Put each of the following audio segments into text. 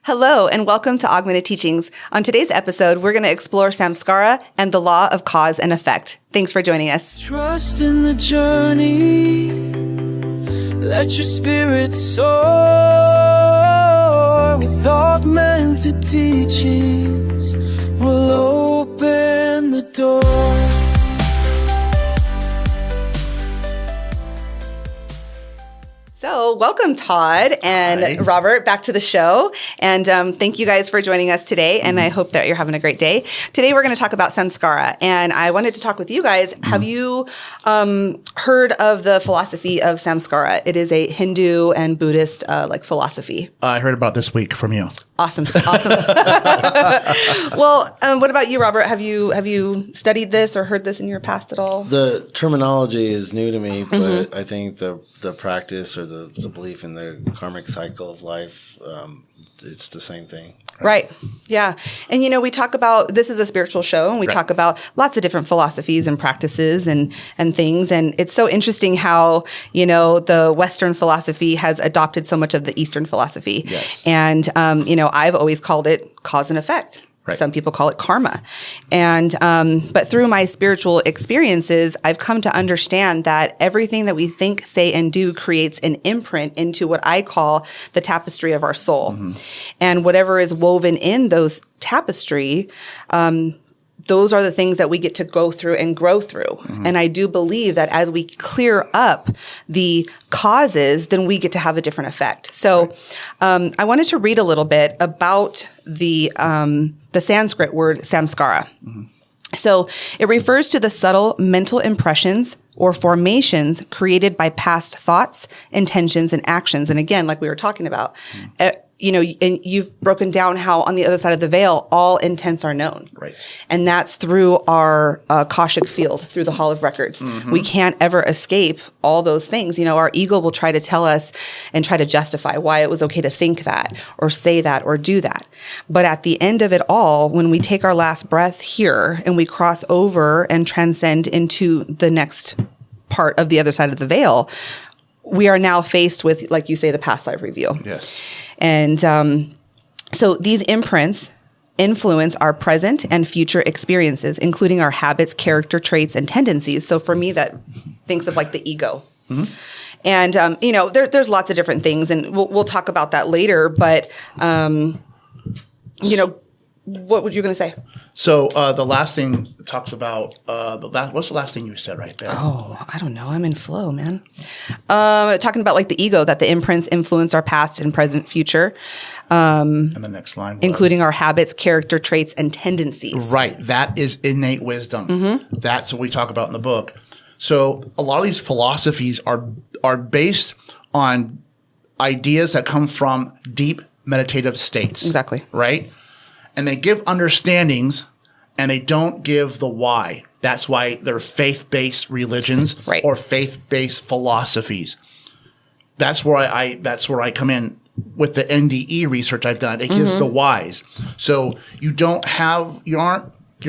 Hello, and welcome to Augmented Teachings. On today's episode, we're going to explore Samskara and the law of cause and effect. Thanks for joining us. Trust in the journey. Let your spirit soar with augmented teachings. We'll open the door. So welcome, Todd and Hi. Robert, back to the show. And thank you guys for joining us today. And I hope that you're having a great day. Today, we're going to talk about Samskara. And I wanted to talk with you guys. Have you heard of the philosophy of Samskara? It is a Hindu and Buddhist philosophy. I heard about this week from you. Awesome. Well, what about you, Robert? Have you studied this or heard this in your past at all? The terminology is new to me, but I think the practice or the belief in the karmic cycle of life, it's the same thing. Right. Yeah. And, we talk about, this is a spiritual show, and we talk about lots of different philosophies and practices and things. And it's so interesting how, the Western philosophy has adopted so much of the Eastern philosophy. Yes. And, I've always called it cause and effect. Right. Some people call it karma. And, but through my spiritual experiences, I've come to understand that everything that we think, say, and do creates an imprint into what I call the tapestry of our soul. And whatever is woven in those tapestry, those are the things that we get to go through and grow through. And I do believe that as we clear up the causes, then we get to have a different effect. So I wanted to read a little bit about the Sanskrit word samskara. So it refers to the subtle mental impressions or formations created by past thoughts, intentions, and actions. And again, like we were talking about, and you've broken down how on the other side of the veil, all intents are known. Right. And that's through our Akashic field, through the Hall of Records. We can't ever escape all those things. Our ego will try to tell us and try to justify why it was okay to think that or say that or do that. But at the end of it all, when we take our last breath here and we cross over and transcend into the next part of the other side of the veil, we are now faced with, like you say, the past life review. Yes. And so these imprints influence our present and future experiences, including our habits, character traits, and tendencies. So for me, that thinks of like the ego. And, there's lots of different things, and we'll talk about that later. But, what were you going to say? So the last thing talks about what's the last thing you said right there? Oh, I don't know. I'm in flow, man. Talking about like the ego, that the imprints influence our past and present future. And the next line was, including our habits, character traits, and tendencies. Right. That is innate wisdom. That's what we talk about in the book. So a lot of these philosophies are based on ideas that come from deep meditative states. Exactly. Right? And they give understandings, and they don't give the why. That's why they're faith-based religions or faith-based philosophies. That's where I come in with the NDE research I've done. It gives the whys. So your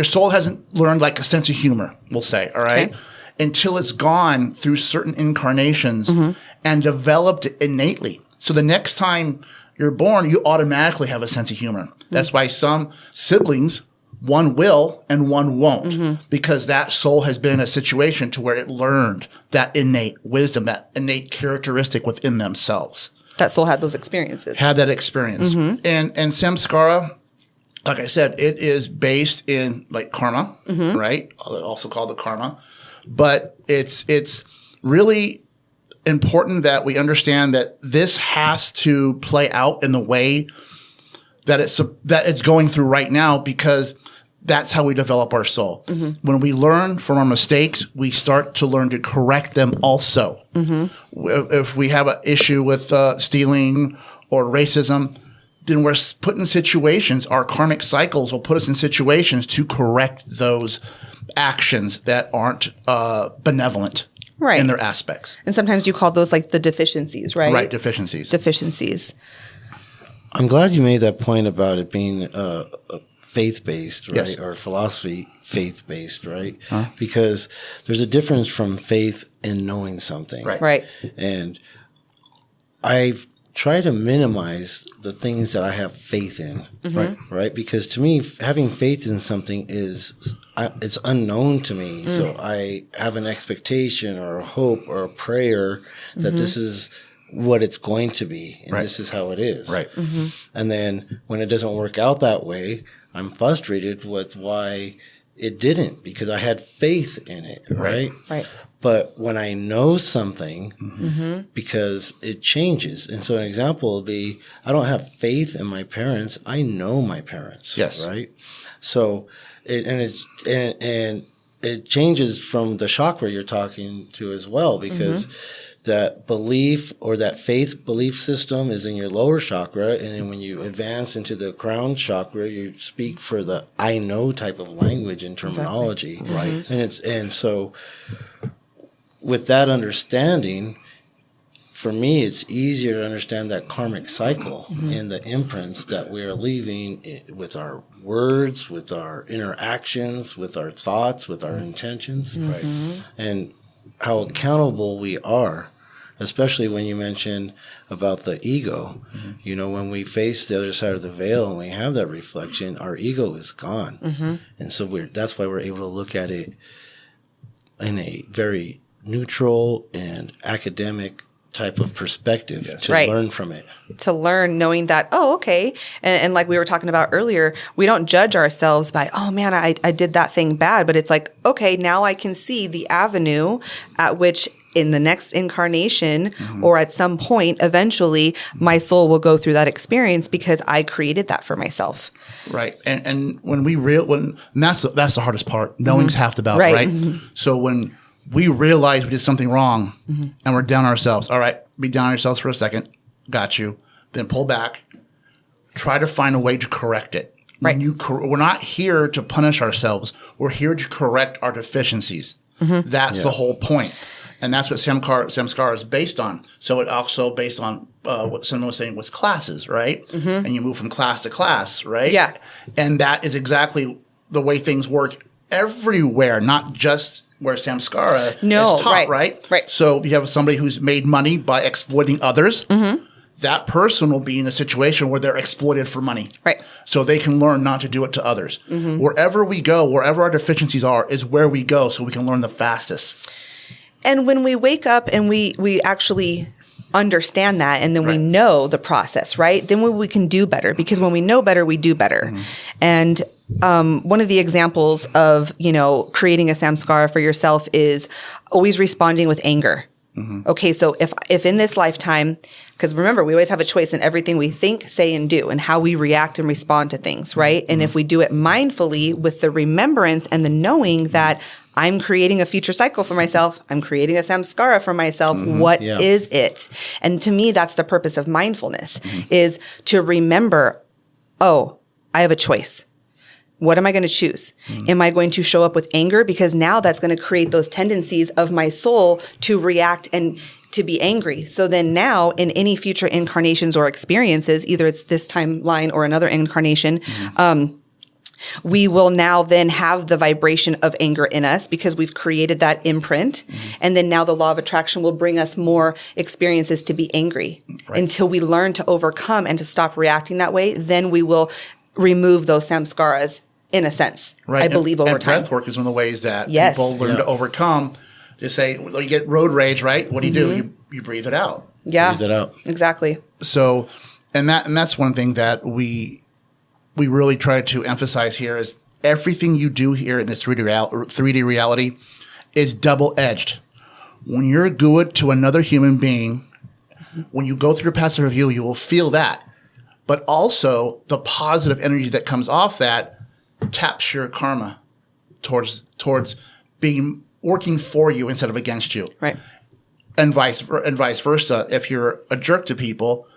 soul hasn't learned like a sense of humor, we'll say, all right? Okay. Until it's gone through certain incarnations and developed it innately. So the next time you're born, you automatically have a sense of humor. That's why some siblings, one will and one won't, because that soul has been in a situation to where it learned that innate wisdom, that innate characteristic within themselves. That soul had those experiences. Had that experience. And samskara, like I said, it is based in like karma, right? Also called the karma. But it's really important that we understand that this has to play out in the way that it's going through right now, because that's how we develop our soul. When we learn from our mistakes, we start to learn to correct them also. If we have an issue with stealing or racism, then we're put in situations, our karmic cycles will put us in situations to correct those actions that aren't benevolent in their aspects. And sometimes you call those like the deficiencies, right? Right, deficiencies. I'm glad you made that point about it being faith-based, right? Yes. Or philosophy faith-based, right? Because there's a difference from faith and knowing something. Right. And I've try to minimize the things that I have faith in, right? Because to me, having faith in something it's unknown to me. So I have an expectation or a hope or a prayer that this is what it's going to be, and this is how it is. Right. And then when it doesn't work out that way, I'm frustrated with why it didn't, because I had faith in it, right? Right. But when I know something, because it changes. And so an example would be, I don't have faith in my parents. I know my parents. Yes. Right. So it changes from the chakra you're talking to as well, because that belief or that faith belief system is in your lower chakra. And then when you advance into the crown chakra, you speak for the I know type of language and terminology. Right. And so with that understanding, for me, it's easier to understand that karmic cycle and the imprints that we are leaving with our words, with our interactions, with our thoughts, with our intentions, and how accountable we are, especially when you mentioned about the ego. You know, when we face the other side of the veil and we have that reflection, our ego is gone. And so that's why we're able to look at it in a very neutral and academic type of perspective to learn from it. To learn, knowing that, oh, okay. And like we were talking about earlier, we don't judge ourselves by, oh man, I did that thing bad. But it's like, okay, now I can see the avenue at which in the next incarnation or at some point, eventually, my soul will go through that experience because I created that for myself. Right. And when that's the hardest part. Knowing's half the battle, right? So when we realize we did something wrong and we're down on ourselves. All right, be down on yourselves for a second. Got you. Then pull back. Try to find a way to correct it. Right. We're not here to punish ourselves. We're here to correct our deficiencies. That's the whole point. And that's what Samskara is based on. So it also based on what someone was saying was classes, right? And you move from class to class, right? Yeah. And that is exactly the way things work everywhere, not just where Samskara is taught, right? So you have somebody who's made money by exploiting others. That person will be in a situation where they're exploited for money. Right. So they can learn not to do it to others. Wherever we go, wherever our deficiencies are, is where we go so we can learn the fastest. And when we wake up and we actually understand that, and then we know the process, right? Then we can do better, because when we know better, we do better. And one of the examples of, creating a samskara for yourself is always responding with anger. Okay, so if in this lifetime, because remember, we always have a choice in everything we think, say, and do, and how we react and respond to things, right? And if we do it mindfully with the remembrance and the knowing that I'm creating a future cycle for myself, I'm creating a samskara for myself, what is it? And to me, that's the purpose of mindfulness, is to remember, oh, I have a choice. What am I going to choose? Am I going to show up with anger? Because now that's going to create those tendencies of my soul to react and to be angry. So then now in any future incarnations or experiences, either it's this timeline or another incarnation, we will now then have the vibration of anger in us because we've created that imprint. And then now the law of attraction will bring us more experiences to be angry until we learn to overcome and to stop reacting that way. Then we will remove those samskaras in a sense, I believe, over time. Breath work is one of the ways that people learn to overcome. To say, well, you get road rage, right? What do? You breathe it out. Yeah. Breathe it out. Exactly. So, and that's one thing that we really try to emphasize here is everything you do here in this 3D reality is double-edged. When you're good to another human being, when you go through your passive review, you will feel that. But also the positive energy that comes off that taps your karma towards being working for you instead of against you. Right. And vice versa. If you're a jerk to people,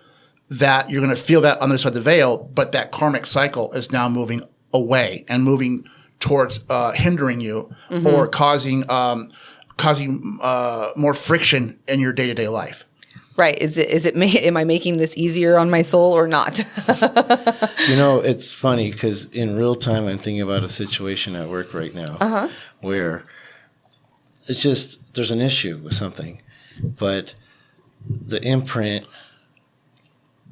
that you're going to feel that on the other side of the veil, but that karmic cycle is now moving away and moving towards hindering you or causing more friction in your day-to-day life. Right. Am I making this easier on my soul or not? It's funny because in real time, I'm thinking about a situation at work right now where it's just, there's an issue with something, but the imprint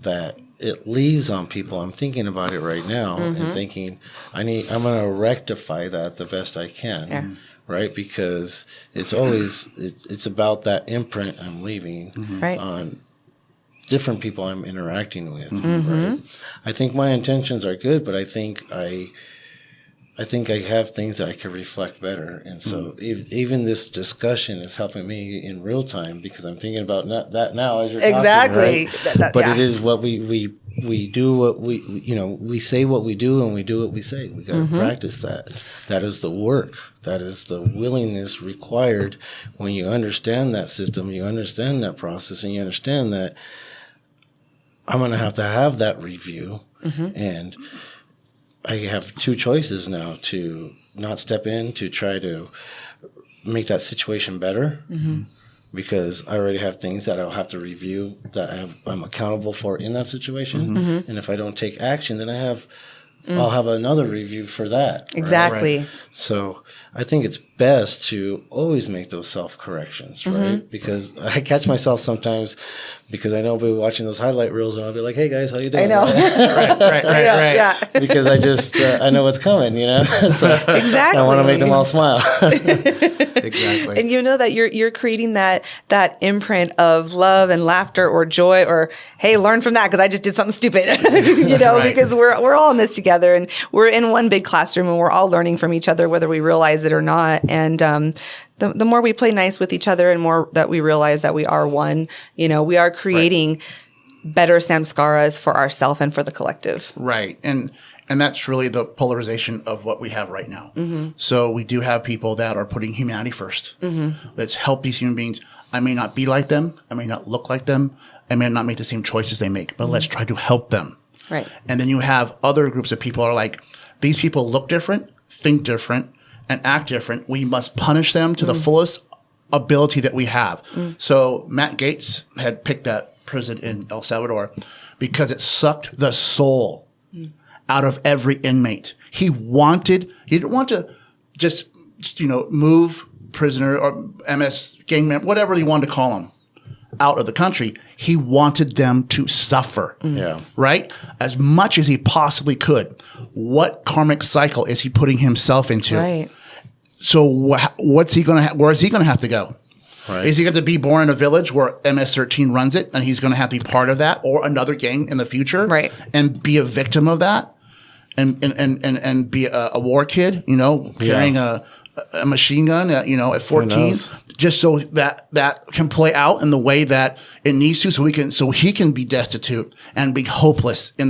that it leaves on people. I'm thinking about it right now and thinking I'm going to rectify that the best I can. Yeah. Right? Because it's always, it's about that imprint I'm leaving Right. on different people I'm interacting with. Right? I think my intentions are good, but I think I have things that I could reflect better. And so even this discussion is helping me in real time because I'm thinking about that now as you're Exactly. talking, right? But it is what we do, what we say what we do, and we do what we say. We got to practice that. That is the work. That is the willingness required when you understand that system, you understand that process, and you understand that I'm going to have that review. And I have two choices now: to not step in to try to make that situation better, because I already have things that I'll have to review that I'm accountable for in that situation. And if I don't take action, then I'll have another review for that. Exactly. Right. So I think it's best to always make those self-corrections, right? Because I catch myself sometimes because I know I'll be watching those highlight reels and I'll be like, hey guys, how you doing? I know. Right. Yeah. Because I just, I know what's coming, So Exactly. I want to make them all smile. Exactly. And you know that you're creating that imprint of love and laughter or joy or, hey, learn from that because I just did something stupid, Right. because we're all in this together and we're in one big classroom and we're all learning from each other, whether we realize it or not. And the more we play nice with each other and more that we realize that we are one, we are creating better samskaras for ourselves and for the collective. Right. And that's really the polarization of what we have right now. So we do have people that are putting humanity first. Let's help these human beings. I may not be like them. I may not look like them. I may not make the same choices they make, but let's try to help them. Right. And then you have other groups of people are like, these people look different, think different, and act different. We must punish them to the fullest ability that we have. So Matt Gaetz had picked that prison in El Salvador because it sucked the soul out of every inmate. He didn't want to just, move prisoner or MS gang member, whatever he wanted to call them, out of the country. He wanted them to suffer. Yeah. Right? As much as he possibly could. What karmic cycle is he putting himself into? Right. So what's he going to where is he going to have to go? Right. Is he going to be born in a village where MS-13 runs it and he's going to have to be part of that or another gang in the future? Right. And be a victim of that? And be a war kid, carrying a machine gun, at 14, just so that can play out in the way that it needs to, so he can be destitute and be hopeless in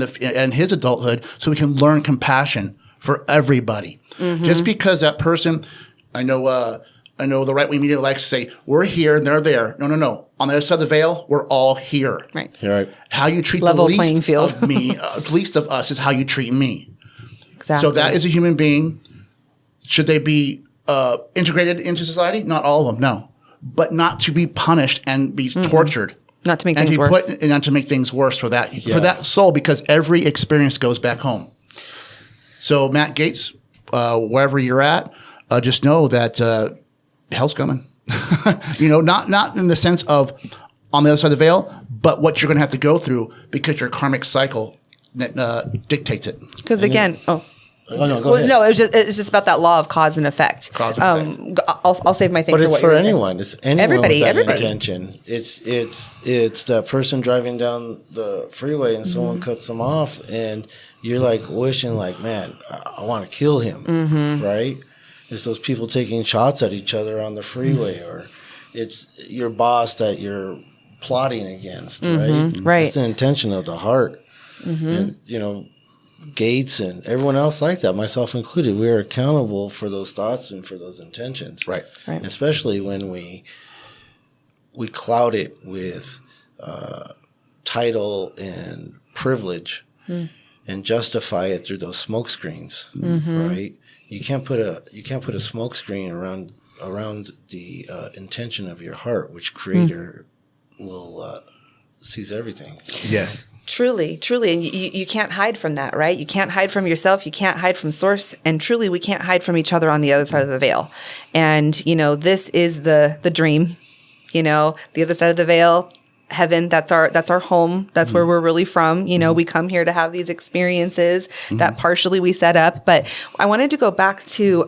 his adulthood, so he can learn compassion for everybody. Just because that person, I know the right-wing media likes to say, we're here and they're there. No. On the other side of the veil, we're all here. Right. You're right. How you treat Level the playing least field. of me, least of us is how you treat me. Exactly. So that is a human being. Should they be integrated into society? Not all of them, no. But not to be punished and be tortured. Not to make and things worse. And not to make things worse for that soul, because every experience goes back home. So Matt Gaetz, wherever you're at, just know that hell's coming. Not in the sense of on the other side of the veil, but what you're going to have to go through because your karmic cycle dictates it. Because again, Oh, no, go ahead. no, it's just about that law of cause and effect. Cause and I'll save my thing. But for it's what for you were saying. anyone. It's anyone Everybody, with that everybody. intention. It's that person driving down the freeway and someone cuts them off, and you're like wishing, like, man, I want to kill him, right? It's those people taking shots at each other on the freeway, or it's your boss that you're plotting against, right? Right. It's the intention of the heart, and Gates and everyone else like that, myself included, we are accountable for those thoughts and for those intentions. Right. Especially when we cloud it with title and privilege and justify it through those smoke screens, right? You can't put a smoke screen around the intention of your heart, which Creator will sees everything. Yes. Truly. And you can't hide from that, right? You can't hide from yourself. You can't hide from source. And truly, we can't hide from each other on the other side of the veil. And, this is the dream. The other side of the veil heaven. That's our home. That's where we're really from. You know, we come here to have these experiences that partially we set up. But I wanted to go back to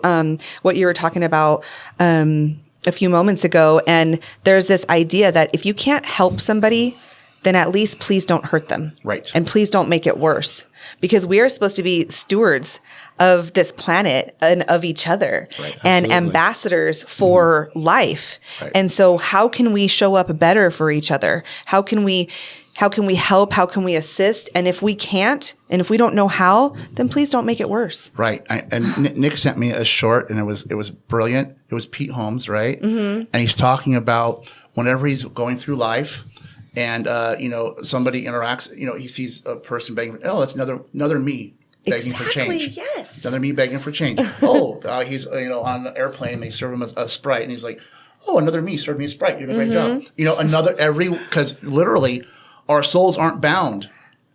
what you were talking about a few moments ago. And there's this idea that if you can't help somebody, then at least please don't hurt them. Right. And please don't make it worse. Because we are supposed to be stewards of this planet and of each other, and ambassadors for life. Right. And so how can we show up better for each other? How can we help? How can we assist? And if we can't, and if we don't know how, then please don't make it worse. Right. And Nick sent me a short, and it was brilliant. It was Pete Holmes, right? Mm-hmm. And he's talking about whenever he's going through life, and somebody interacts, he sees a person begging, that's another me begging for change. Yes. Another me begging for change. He's on an airplane, they serve him a Sprite, and he's like, another me served me a Sprite. You did a great job. Because literally our souls aren't bound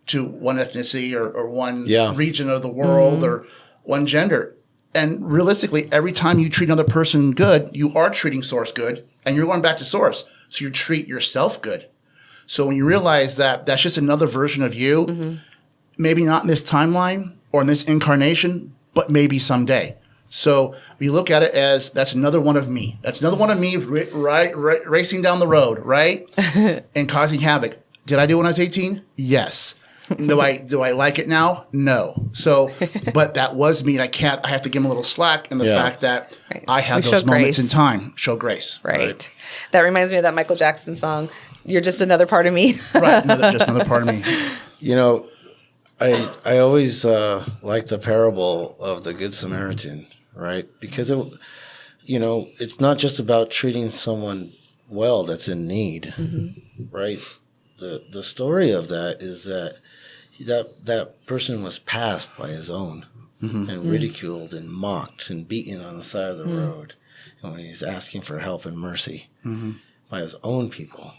to one ethnicity or one region of the world or one gender. And realistically, every time you treat another person good, you are treating source good, and you're going back to source. So you treat yourself good. So when you realize that that's just another version of you, maybe not in this timeline or in this incarnation, but maybe someday. So we look at it as that's another one of me. That's another one of me racing down the road, right? And causing havoc. Did I do it when I was 18? Yes. Do I like it now? No. So, but that was me, and I have to give him a little slack in the fact that I had those moments in time. Show grace. Right. That reminds me of that Michael Jackson song, "You're Just Another Part of Me." Right. Just another part of me. I always like the parable of the Good Samaritan, right? Because it's not just about treating someone well that's in need, right? The story of that is that person was passed by his own and ridiculed and mocked and beaten on the side of the road, and when he's asking for help and mercy by his own people.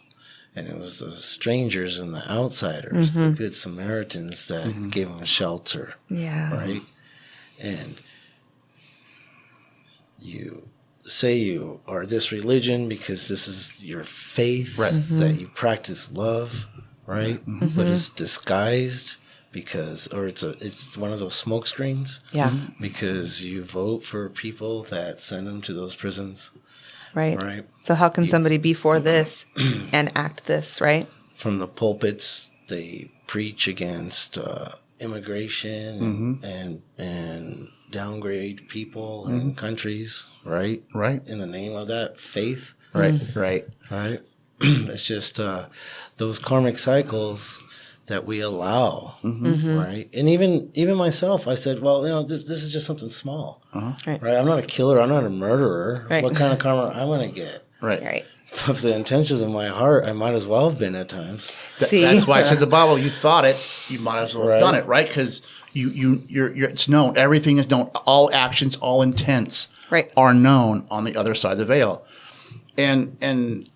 And it was the strangers and the outsiders, the Good Samaritans that gave him shelter. Yeah. Right? And you say you are this religion because this is your faith, that you practice love, right? But it's disguised it's one of those smoke screens. Yeah. Because you vote for people that send them to those prisons. Right. So how can somebody be for this and act this, right? From the pulpits, they preach against immigration and downgrade people and countries, right? Right. In the name of that faith. Right. It's just those karmic cycles that we allow, right? And even myself, I said, well, this is just something small, right? I'm not a killer. I'm not a murderer. Right. What kind of karma I'm going to get? Right. But the intentions of my heart, I might as well have been at times. That's why I said the Bible. You thought it, you might as well have done it, right? Because you're it's known. Everything is known. All actions, all intents, are known on the other side of the veil, and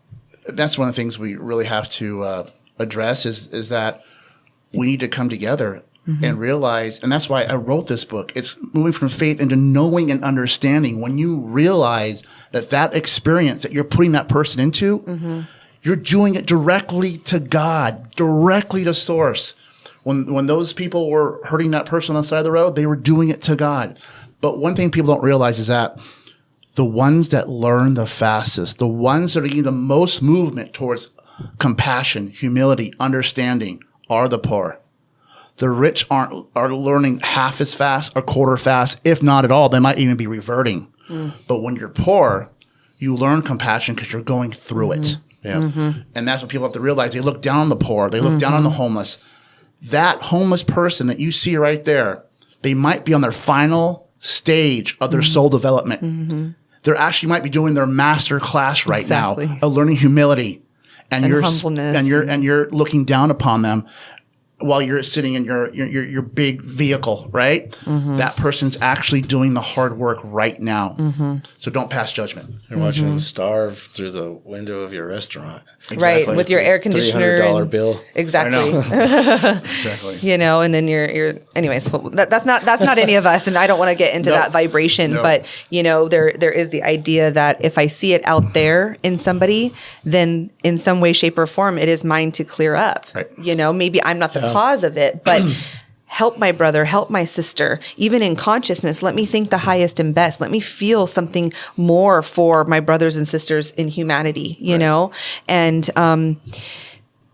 that's one of the things we really have to address is that we need to come together and realize, and that's why I wrote this book. It's moving from faith into knowing and understanding. When you realize that experience that you're putting that person into, you're doing it directly to God, directly to source. When those people were hurting that person on the side of the road, they were doing it to God. But one thing people don't realize is that the ones that learn the fastest, the ones that are getting the most movement towards compassion, humility, understanding, are the poor. The rich are learning half as fast or quarter fast, if not at all. They might even be reverting. But when you're poor, you learn compassion because you're going through it. Yeah. And that's what people have to realize. They look down on the poor. They look down on the homeless. That homeless person that you see right there, they might be on their final stage of their soul development. They actually might be doing their master class right now of learning humility. And you're humbleness. And you're looking down upon them. while you're sitting in your big vehicle, right? Mm-hmm. That person's actually doing the hard work right now. Mm-hmm. So don't pass judgment. You're watching them starve through the window of your restaurant. Right, with your air conditioner. $300 bill. Exactly. I know. Exactly. You know, and then you're anyways, well, that's not any of us, and I don't want to get into Nope. that vibration, Nope. but you know, there is the idea that if I see it out there in somebody, then in some way, shape, or form, it is mine to clear up. Right. You know, maybe I'm not the cause of it, but help my brother, help my sister, even in consciousness. Let me think the highest and best. Let me feel something more for my brothers and sisters in humanity, you know? And,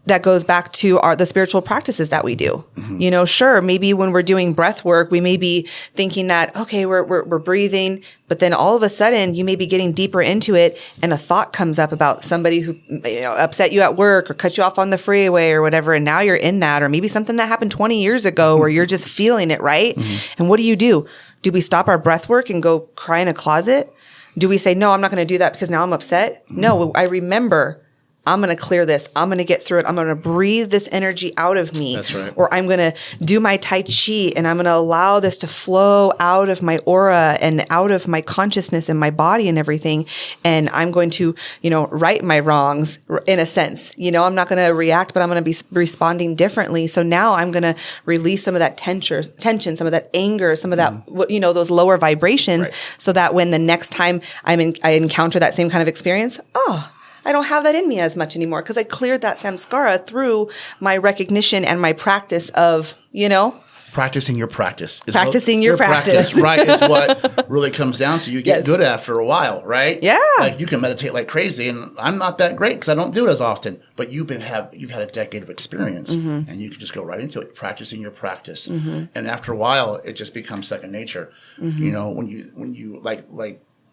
that goes back to the spiritual practices that we do. Mm-hmm. You know, sure, maybe when we're doing breath work, we may be thinking that, okay, we're breathing, but then all of a sudden you may be getting deeper into it and a thought comes up about somebody who, you know, upset you at work or cut you off on the freeway or whatever. And now you're in that, or maybe something that happened 20 years ago where you're just feeling it, right? And what do? Do we stop our breath work and go cry in a closet? Do we say, no, I'm not going to do that because now I'm upset? No, I remember I'm going to clear this. I'm going to get through it. I'm going to breathe this energy out of me. That's right. Or I'm going to do my Tai Chi and I'm going to allow this to flow out of my aura and out of my consciousness and my body and everything. And I'm going to, you know, right my wrongs in a sense. You know, I'm not going to react, but I'm going to be responding differently. So now I'm going to release some of that tension, some of that anger, some of that, you know, those lower vibrations, so that when the next time I encounter that same kind of experience, I don't have that in me as much anymore because I cleared that samskara through my recognition and my practice of, you know, Practicing your practice. Practicing your practice. Right, is what really comes down to. You get Yes. good at for a while, right? Yeah. Like you can meditate like crazy, and I'm not that great because I don't do it as often. But you've had a decade of experience, and you can just go right into it, practicing your practice. And after a while, it just becomes second nature. You know, when you like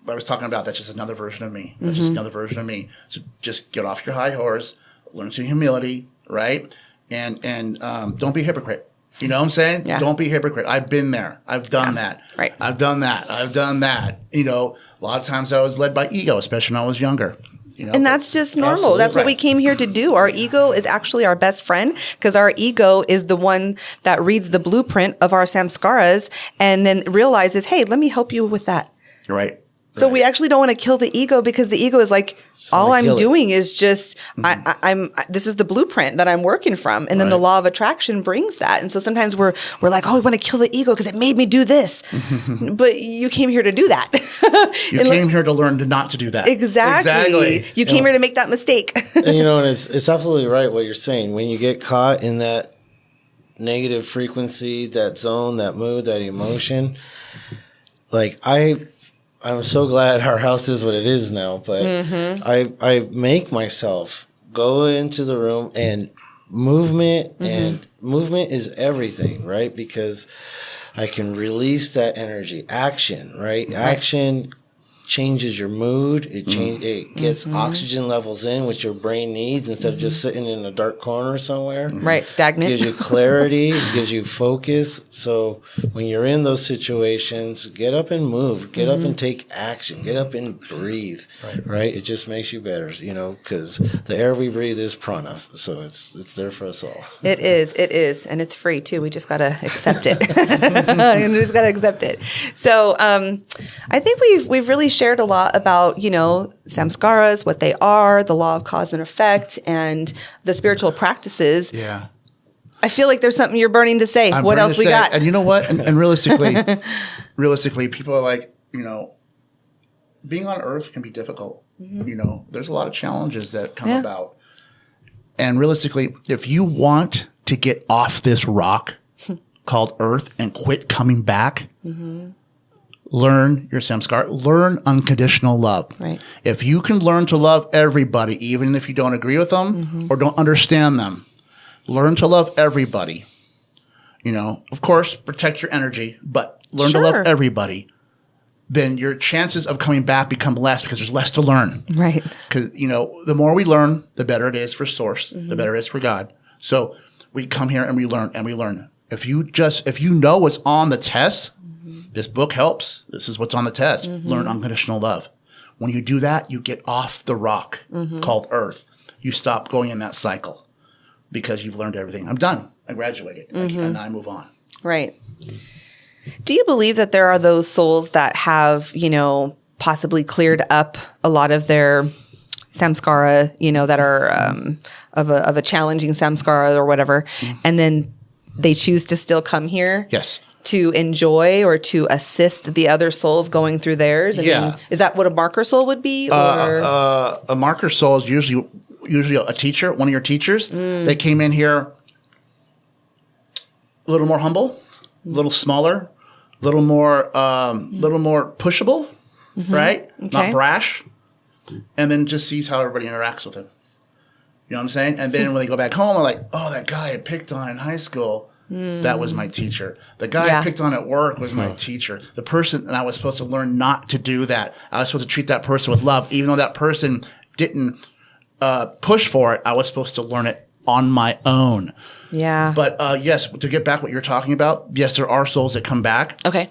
I was talking about, that's just another version of me. That's just another version of me. So just get off your high horse, learn some humility, right? And don't be a hypocrite. You know what I'm saying? Yeah. Don't be a hypocrite. I've been there. I've done that. Right. I've done that. You know, a lot of times I was led by ego, especially when I was younger. You know, And that's just normal. Absolutely. That's what we Right. came here to do. Our ego is actually our best friend because our ego is the one that reads the blueprint of our samskaras and then realizes, hey, let me help you with that. Right. So we actually don't want to kill the ego because the ego is like, all I'm doing is just, this is the blueprint that I'm working from. And then the law of attraction brings that. And so sometimes we're like, oh, we want to kill the ego because it made me do this. But you came here to do that. You came here to learn not to do that. Exactly. You came here to make that mistake. And you know, and it's absolutely right what you're saying. When you get caught in that negative frequency, that zone, that mood, that emotion, like I'm so glad our house is what it is now, but I make myself go into the room and movement is everything, right? Because I can release that energy. Action, right? Action changes your mood. It gets oxygen levels in, which your brain needs, instead of just sitting in a dark corner somewhere. Right, stagnant. Gives you clarity, gives you focus. So when you're in those situations, get up and move. Get up and take action. Get up and breathe. Right? It just makes you better, you know, because the air we breathe is prana. So it's there for us all. It is. And it's free too. We just got to accept it. And we just got to accept it. So I think we've really shared a lot about, you know, samskaras, what they are, the law of cause and effect, and the spiritual practices. Yeah. I feel like there's something you're burning to say. What else we got? And you know what? And realistically, people are like, you know, being on Earth can be difficult. You know, there's a lot of challenges that come about. And realistically, if you want to get off this rock called Earth and quit coming back, learn your samskara, learn unconditional love. Right. If you can learn to love everybody, even if you don't agree with them or don't understand them, learn to love everybody. You know, of course, protect your energy, but learn to love everybody. Then your chances of coming back become less because there's less to learn. Right. Because, you know, the more we learn, the better it is for Source, the better it is for God. So we come here and we learn and we learn. If you know what's on the test, this book helps. This is what's on the test. Learn unconditional love. When you do that, you get off the rock called Earth. You stop going in that cycle because you've learned everything. I'm done. I graduated, and I move on. Right. Do you believe that there are those souls that have, possibly cleared up a lot of their samskara, that are of a challenging samskara or whatever, and then they choose to still come here? Yes. To enjoy or to assist the other souls going through theirs? Is that what a marker soul would be? Or? A marker soul is usually a teacher, one of your teachers. They came in here a little more humble, a little smaller, a little more pushable, right? Okay. Not brash, and then just sees how everybody interacts with him. You know what I'm saying? And then when they go back home, they're like, "Oh, that guy I picked on in high school." That was my teacher. The guy I picked on at work was my teacher. The person, and I was supposed to learn not to do that. I was supposed to treat that person with love, even though that person didn't push for it. I was supposed to learn it on my own. Yeah. But yes, to get back what you're talking about, yes, there are souls that come back. Okay.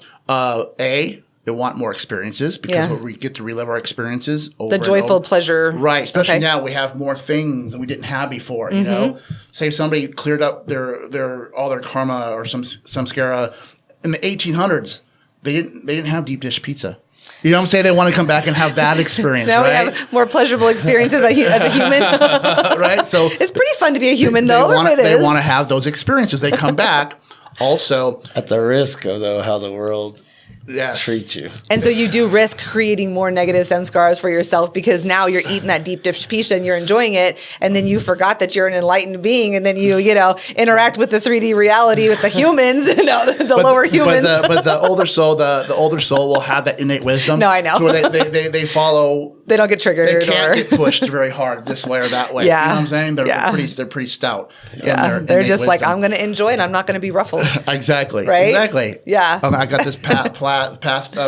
They want more experiences because we get to relive our experiences over the joyful pleasure. Right. Especially now we have more things than we didn't have before. You know, say if somebody cleared up all their karma or some samskara in the 1800s, they didn't have deep dish pizza. You know what I'm saying? They want to come back and have that experience. Now right? we have more pleasurable experiences as a human. Right. So it's pretty fun to be a human, though. They want to have those experiences. They come back also at the risk of how the world treat you. And so you do risk creating more negative samskaras for yourself because now you're eating that deep dish pizza and you're enjoying it, and then you forgot that you're an enlightened being, and then you interact with the 3D reality with the humans, the lower humans. But the older soul, the older soul will have that innate wisdom. No, I know. To where they follow. They don't get triggered. They can't get pushed very hard this way or that way. Yeah. You know what I'm saying? They're pretty stout. Yeah. They're just wisdom. Like, I'm going to enjoy it. I'm not going to be ruffled. Exactly. Right? Exactly. Yeah. I got this path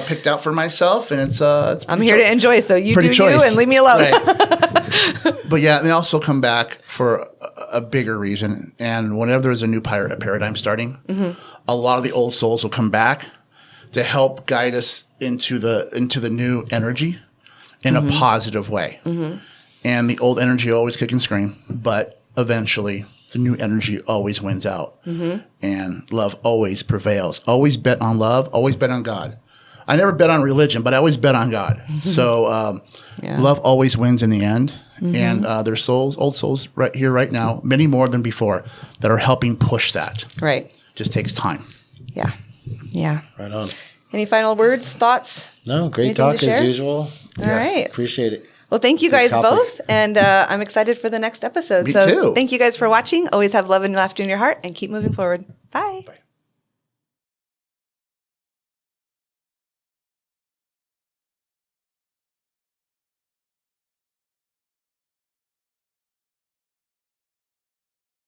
picked out for myself, and it's I'm here to enjoy. So you do choice. you and leave me alone. Right. But yeah, they also come back for a bigger reason. And whenever there's a new paradigm starting, a lot of the old souls will come back to help guide us into the new energy in a positive way. And the old energy always kick and scream, but eventually the new energy always wins out. And love always prevails. Always bet on love, always bet on God. I never bet on religion, but I always bet on God. So love always wins in the end. And there's souls, old souls right here, right now, many more than before, that are helping push that. Right. Just takes time. Yeah. Yeah. Right on. Any final words, thoughts? No, great Anything talk to share? as usual. All right. Appreciate it. Well, thank you guys both, and I'm excited for the next episode. Me too. Thank you guys for watching. Always have love and laughter in your heart, and keep moving forward. Bye. Bye.